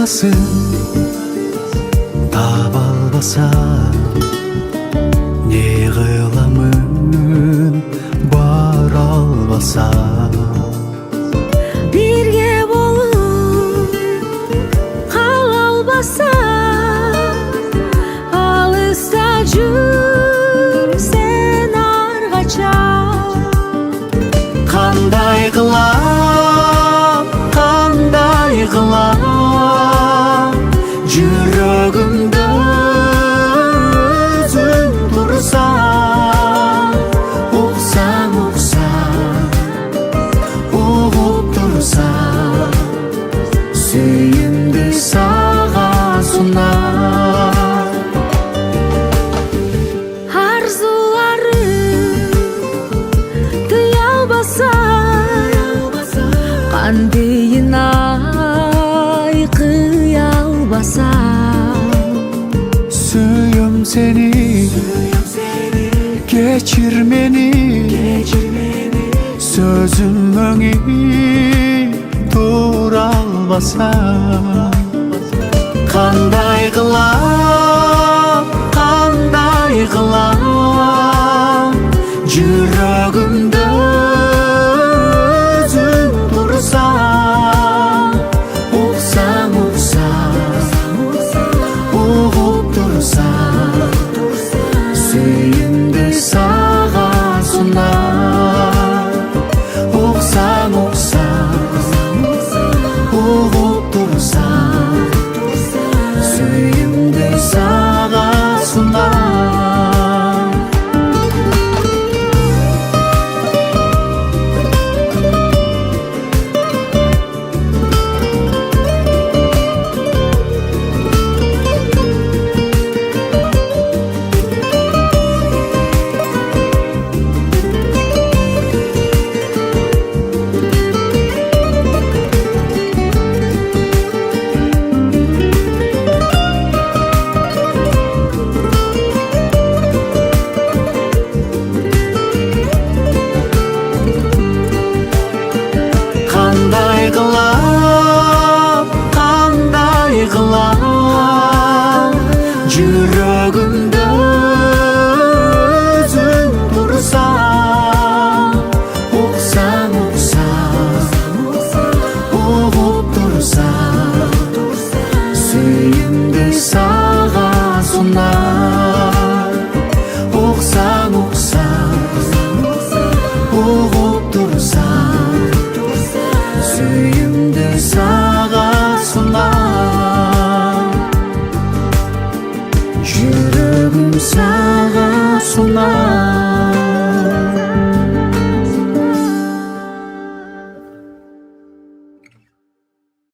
айласын таба албаса не кыламын бара албаса бирге болуп кала албаса алыста жүрсен аргача кандай кылам жүрөгүмдө өзүң турсаң уксаң угуп турсаң сүйүмдү сага сунам арзуларым тыя албаса кандайын кыя албаса сүйөм сени кечир мени сөзүм өңүй тура албаса кандай кылам жүрөгүмдө өзүң турсаң уксаң угуп турсаң сүйүмдү сага сунам уксаң угуп турсаң сүйүмдү сага сунам кандай кылам жүрөгүмдө өзүң турсаң уксаң угуп турсаң сүйүмдү сага сунам уксаң угуп турсаң сүйүмдү сага сунам жүрөгүм сага сунам